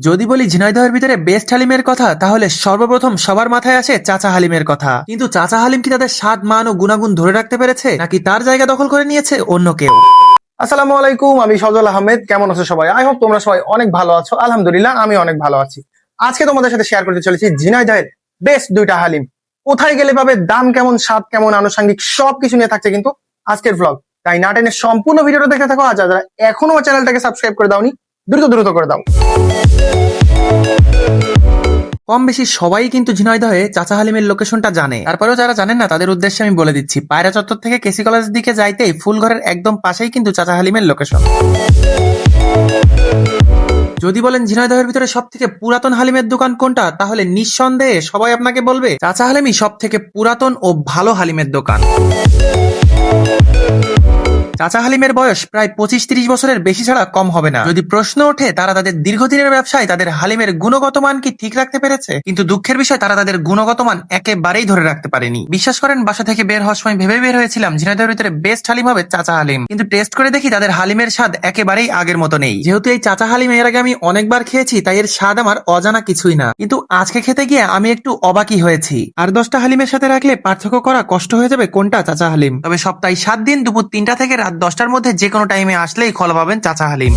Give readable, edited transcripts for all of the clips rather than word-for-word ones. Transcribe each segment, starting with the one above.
যদি বলি ঝিনাইদহের ভিতরে বেস্ট হালিমের কথা, তাহলে সর্বপ্রথম সবার মাথায় আসে চাচা হালিমের কথা। কিন্তু চাচা হালিম কি তাদের স্বাদ মান ও গুণাগুণ ধরে রাখতে পেরেছে, নাকি তার জায়গা দখল করে নিয়েছে অন্য কেউ? আসসালামু আলাইকুম, আমি সজল আহমেদ। কেমন আছো সবাই? আই হোপ তোমরা সবাই অনেক ভালো আছো। আলহামদুলিল্লাহ, আমি অনেক ভালো আছি। আজকে তোমাদের সাথে শেয়ার করতে চলেছি ঝিনাইদহের বেস্ট দুইটা হালিম। কোথায় গেলে পাবে, দাম কেমন, স্বাদ কেমন, আনুষঙ্গিক সবকিছু নিয়ে থাকছে কিন্তু আজকের ব্লগ। তাই না টেনে সম্পূর্ণ ভিডিওটা দেখতে থাকো। আর যারা এখনো চ্যানেলটাকে সাবস্ক্রাইব করে দাওনি, দ্রুত দ্রুত করে দাও। কম বেশি সবাই কিন্তু ঝিনাইদহে চাচা হালিমের লোকেশনটা জানে। তারপরেও যারা জানেন না তাদের উদ্দেশ্যে আমি বলে দিচ্ছি, পায়রা চত্বর থেকে কেসি কলেজের দিকে যাইতেই ফুলঘরের একদম পাশেই কিন্তু চাচা হালিমের লোকেশন। যদি বলেন ঝিনাইদহের ভিতরে সব থেকে পুরাতন হালিমের দোকান কোনটা, তাহলে নিঃসন্দেহে সবাই আপনাকে বলবে চাচা হালিমই সব থেকে পুরাতন ও ভালো হালিমের দোকান। চাচা হালিমের বয়স প্রায় 25-30 বছরের বেশি ছাড়া কম হবে না। যদি প্রশ্ন ওঠে তারা তাদের দীর্ঘদিনের ব্যবসায় তাদের হালিমের গুণগত মান কি ঠিক রাখতে পেরেছে, কিন্তু দুঃখের বিষয় তারা তাদের গুণগত মান একেবারেই ধরে রাখতে পারেনি। বিশ্বাস করেন, বাসা থেকে বের হওয়ার সময় ভেবে বের হয়েছিলাম ঝিনাইদহের ভিতরে বেস্ট হালিম হবে চাচা হালিম, কিন্তু টেস্ট করে দেখি তাদের হালিমের স্বাদ একেবারেই আগের মতো নেই। যেহেতু এই চাচা হালিম এর আগে আমি অনেকবার খেয়েছি, তাই এর স্বাদ আমার অজানা কিছুই না। কিন্তু আজকে খেতে গিয়ে আমি একটু অবাকই হয়েছি। আর 10টা হালিমের সাথে রাখলে পার্থক্য করা কষ্ট হয়ে যাবে কোনটা চাচা হালিম। তবে সপ্তাহে 7 দিন দুপুর 3টা থেকে রাত 10টার মধ্যে যে কোনো টাইমে আসলেই খোলা পাবেন চাচা হালিম।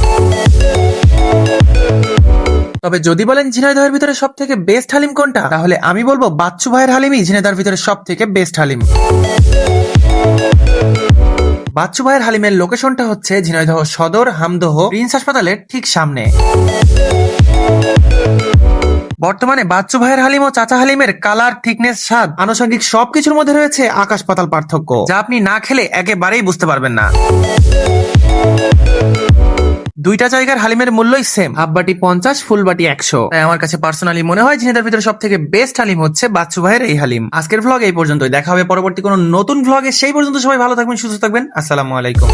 তবে যদি বলেন ঝিনাইদহের ভিতরে সব থেকে বেস্ট হালিম কোনটা, তাহলে আমি বলবো বাচ্চু ভাইয়ের হালিমই ঝিনাইদহের ভিতরে সব থেকে বেস্ট হালিম। বাচ্চু ভাইয়ের হালিমের লোকেশনটা হচ্ছে ঝিনাইদহ সদর হামদহ প্রিন্স হাসপাতালের ঠিক সামনে। বর্তমানে বাচ্চু ভাইয়ের হালিম ও চাচা হালিমের কালার, থিকনেস, স্বাদ, আনুষঙ্গিক সবকিছুর মধ্যে রয়েছে আকাশ পাতাল পার্থক্য, যা আপনি না খেলে একেবারেই বুঝতে পারবেন না। দুইটা জায়গার হালিমের মূল্যই সেম, হাফ বাটি 50, ফুল বাটি 100। তাই আমার কাছে পার্সোনালি মনে হয় ঝিনাইদহের ভিতরে সব থেকে বেস্ট হালিম হচ্ছে বাচ্চু ভাইয়ের এই হালিম। আজকের ভ্লগ এই পর্যন্তই, দেখা হবে পরবর্তী কোনো নতুন ভ্লগে। সেই পর্যন্ত সবাই ভালো থাকবেন, সুস্থ থাকবেন। আসসালামু আলাইকুম।